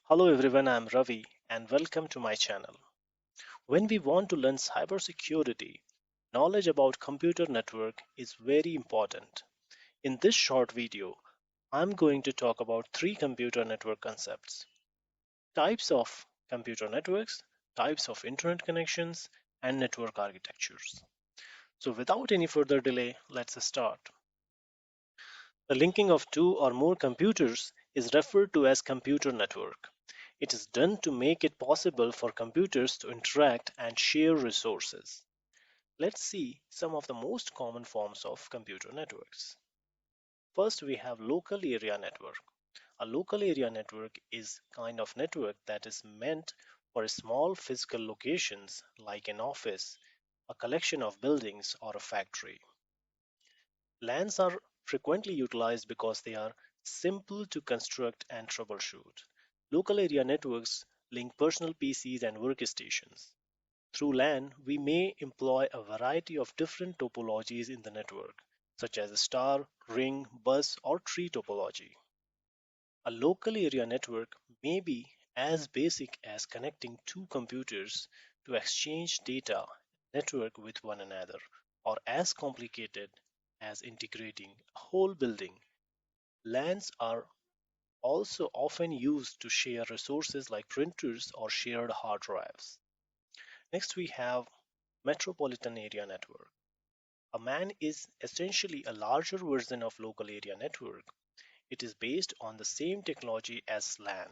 Hello everyone, I'm Ravi and welcome to my channel. When we want to learn cybersecurity, knowledge about computer network is very important. In this short video, I'm going to talk about three computer network concepts: types of computer networks, types of internet connections, and network architectures. So without any further delay, let's start. The linking of two or more computers is referred to as computer network. It is done to make it possible for computers to interact and share resources. Let's see some of the most common forms of computer networks. First, we have local area network. A local area network is kind of network that is meant for small physical locations like an office, a collection of buildings, or a factory. LANs are frequently utilized because they are simple to construct and troubleshoot. Local area networks link personal PCs and workstations. Through LAN, we may employ a variety of different topologies in the network, such as a star, ring, bus, or tree topology. A local area network may be as basic as connecting two computers to exchange data network with one another, or as complicated as integrating a whole building. LANs are also often used to share resources like printers or shared hard drives. Next, we have metropolitan area network. A MAN is essentially a larger version of local area network. It is based on the same technology as LAN.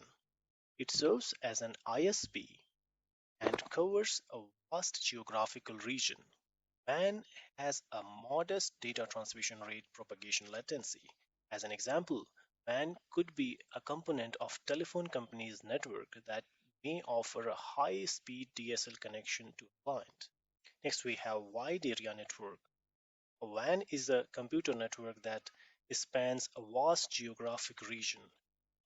It serves as an ISP and covers a vast geographical region. MAN has a modest data transmission rate propagation latency. As an example, MAN could be a component of telephone company's network that may offer a high-speed DSL connection to a client. Next, we have wide area network. A WAN is a computer network that spans a vast geographic region,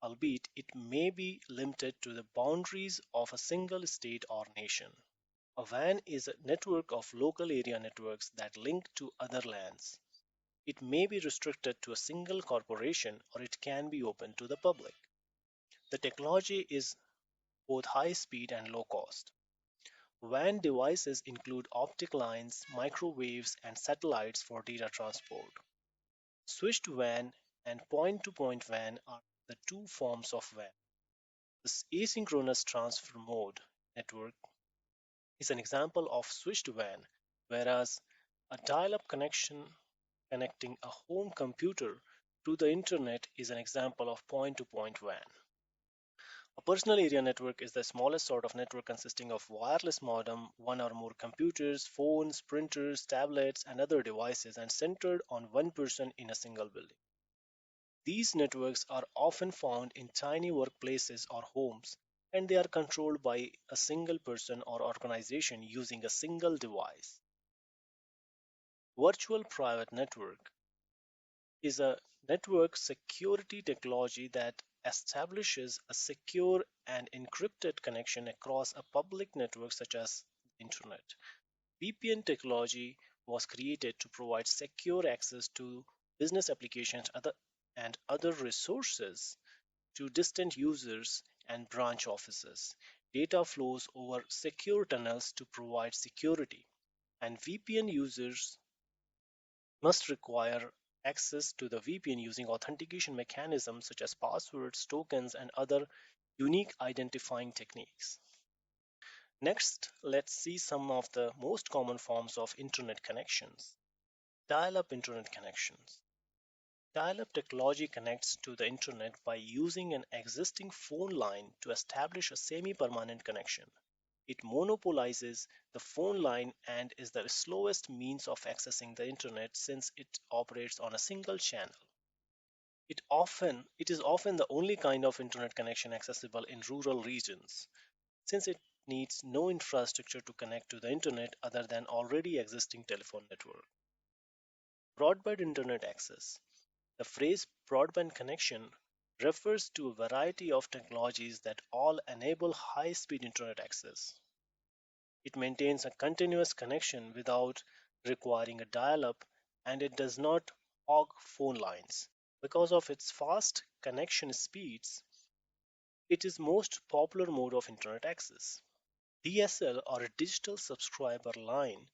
albeit it may be limited to the boundaries of a single state or nation. A WAN is a network of local area networks that link to other LANs. It may be restricted to a single corporation or it can be open to the public. The technology is both high speed and low cost. WAN devices include optic lines, microwaves, and satellites for data transport. Switched WAN and point-to-point WAN are the two forms of WAN. This asynchronous transfer mode network is an example of switched WAN, whereas a dial-up connection connecting a home computer to the internet is an example of point-to-point WAN. A personal area network is the smallest sort of network consisting of wireless modem, one or more computers, phones, printers, tablets, and other devices, and centered on one person in a single building. These networks are often found in tiny workplaces or homes, and they are controlled by a single person or organization using a single device. Virtual private network is a network security technology that establishes a secure and encrypted connection across a public network such as the internet. VPN technology was created to provide secure access to business applications and other resources to distant users and branch offices. Data flows over secure tunnels to provide security, and VPN users must require access to the VPN using authentication mechanisms such as passwords, tokens, and other unique identifying techniques. Next, let's see some of the most common forms of internet connections. Dial-up internet connections. Dial-up technology connects to the internet by using an existing phone line to establish a semi-permanent connection. It monopolizes the phone line and is the slowest means of accessing the internet since it operates on a single channel. It is often the only kind of internet connection accessible in rural regions, since it needs no infrastructure to connect to the internet other than already existing telephone network. Broadband internet access. The phrase broadband connection refers to a variety of technologies that all enable high-speed internet access. It maintains a continuous connection without requiring a dial-up, and it does not hog phone lines. Because of its fast connection speeds, It is most popular mode of internet access. DSL or a digital subscriber line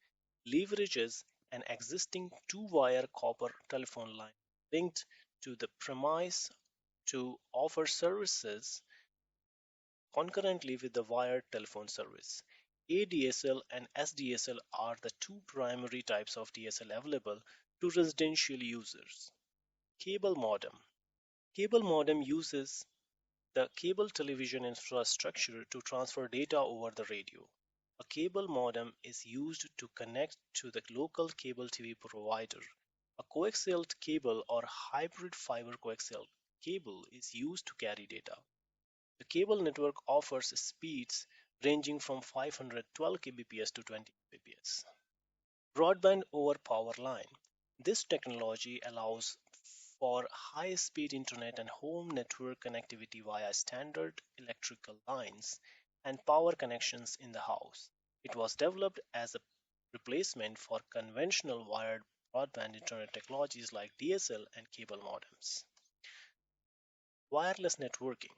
leverages an existing two-wire copper telephone line linked to the premise to offer services concurrently with the wired telephone service. ADSL and SDSL are the two primary types of DSL available to residential users. Cable modem. Cable modem uses the cable television infrastructure to transfer data over the radio. A cable modem is used to connect to the local cable TV provider. A coaxial cable or hybrid fiber coaxial cable is used to carry data. The cable network offers speeds ranging from 512 kbps to 20 kbps. Broadband over power line. This technology allows for high speed internet and home network connectivity via standard electrical lines and power connections in the house. It was developed as a replacement for conventional wired broadband internet technologies like DSL and cable modems. Wireless networking.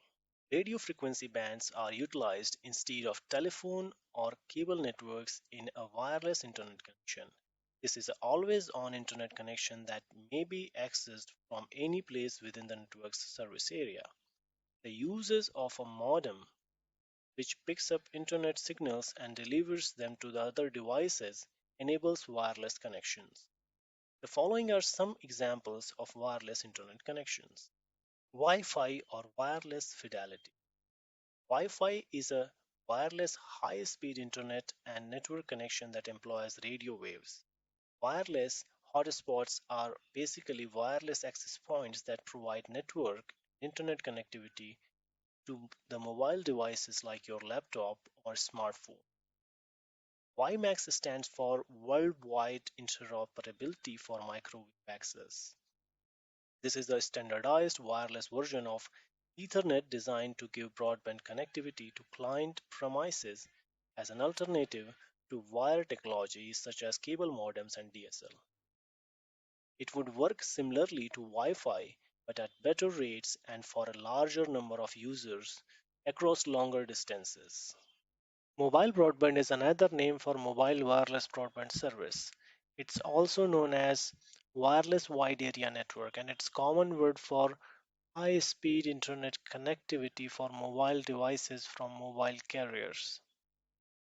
Radio frequency bands are utilized instead of telephone or cable networks in a wireless internet connection. This is an always on internet connection that may be accessed from any place within the network's service area. The uses of a modem which picks up internet signals and delivers them to the other devices enables wireless connections. The following are some examples of wireless internet connections. Wi-Fi or wireless fidelity. Wi-Fi is a wireless high-speed internet and network connection that employs radio waves. Wireless hotspots are basically wireless access points that provide network internet connectivity to the mobile devices like your laptop or smartphone. WiMAX stands for Worldwide Interoperability for Microwave Access. This is a standardized wireless version of Ethernet designed to give broadband connectivity to client premises as an alternative to wire technologies such as cable modems and DSL. It would work similarly to Wi-Fi but at better rates and for a larger number of users across longer distances. Mobile broadband is another name for mobile wireless broadband service. It's also known as wireless wide area network and it's common word for high-speed internet connectivity for mobile devices from mobile carriers.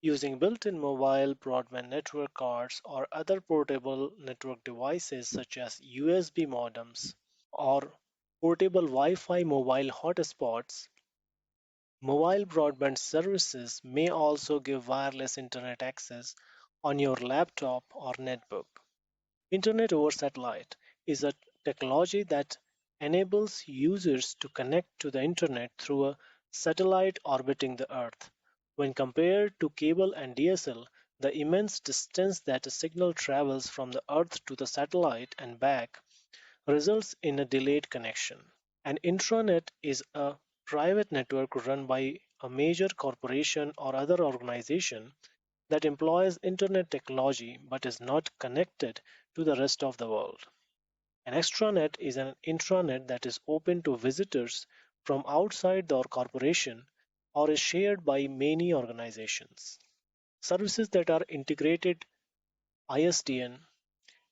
Using built-in mobile broadband network cards or other portable network devices such as USB modems or portable Wi-Fi mobile hotspots, mobile broadband services may also give wireless internet access on your laptop or netbook. Internet over satellite is a technology that enables users to connect to the internet through a satellite orbiting the Earth. When compared to cable and DSL, the immense distance that a signal travels from the Earth to the satellite and back results in a delayed connection. An intranet is a private network run by a major corporation or other organization that employs internet technology but is not connected to the rest of the world. An extranet is an intranet that is open to visitors from outside the corporation or is shared by many organizations. Services that are integrated ISDN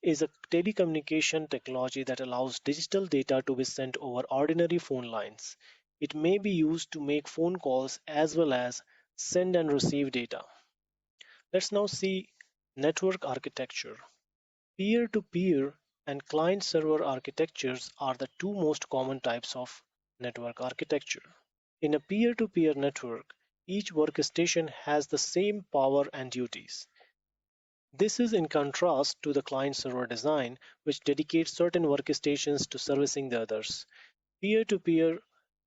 is a telecommunication technology that allows digital data to be sent over ordinary phone lines. It may be used to make phone calls as well as send and receive data. Let's now see network architecture. Peer-to-peer and client-server architectures are the two most common types of network architecture. In a peer-to-peer network, each workstation has the same power and duties. This is in contrast to the client-server design, which dedicates certain workstations to servicing the others. Peer-to-peer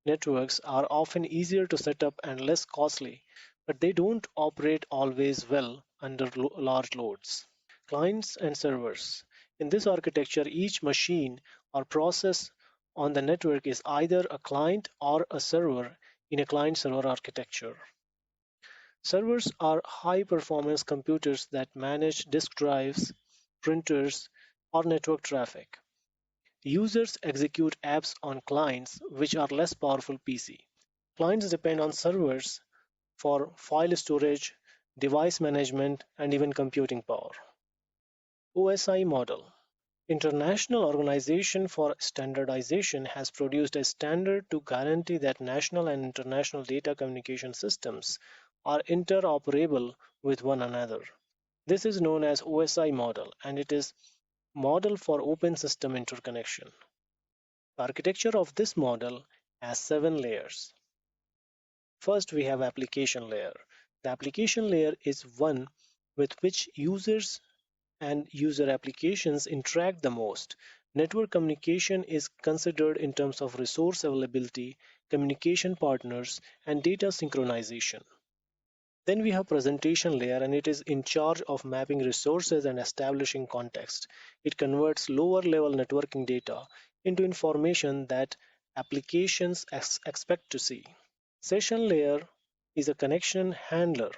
networks are often easier to set up and less costly, but they don't operate always well under large loads. Clients and servers. In this architecture, each machine or process on the network is either a client or a server in a client-server architecture. Servers are high-performance computers that manage disk drives, printers, or network traffic. Users execute apps on clients which are less powerful PC. Clients depend on servers for file storage, device management, and even computing power. OSI model. International Organization for Standardization has produced a standard to guarantee that national and international data communication systems are interoperable with one another. This is known as OSI model, and it is model for open system interconnection. The architecture of this model has 7 layers. First, we have application layer. The application layer is one with which users and user applications interact the most. Network communication is considered in terms of resource availability, communication partners, and data synchronization. Then we have presentation layer, and it is in charge of mapping resources and establishing context. It converts lower level networking data into information that applications expect to see. Session layer is a connection handler.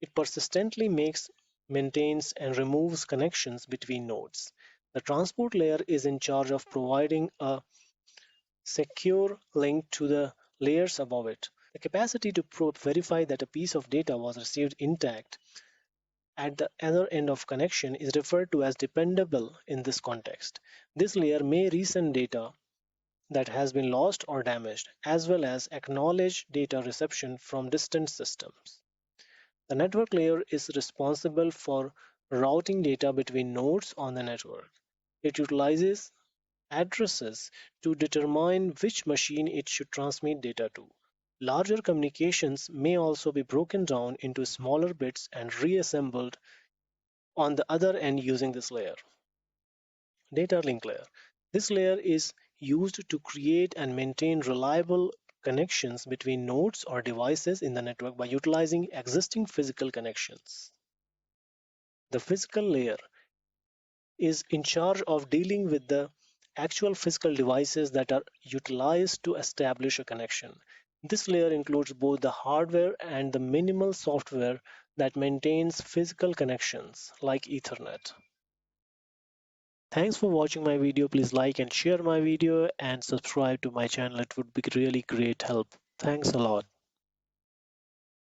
It persistently makes, maintains, and removes connections between nodes. The transport layer is in charge of providing a secure link to the layers above it. The capacity to verify that a piece of data was received intact at the other end of connection is referred to as dependable in this context. This layer may resend data that has been lost or damaged, as well as acknowledge data reception from distant systems. The network layer is responsible for routing data between nodes on the network. It utilizes addresses to determine which machine it should transmit data to. Larger communications may also be broken down into smaller bits and reassembled on the other end using this layer. Data link layer. This layer is used to create and maintain reliable connections between nodes or devices in the network by utilizing existing physical connections. The physical layer is in charge of dealing with the actual physical devices that are utilized to establish a connection. This layer includes both the hardware and the minimal software that maintains physical connections like Ethernet. Thanks for watching my video. Please like and share my video and subscribe to my channel. It would be really great help. Thanks a lot.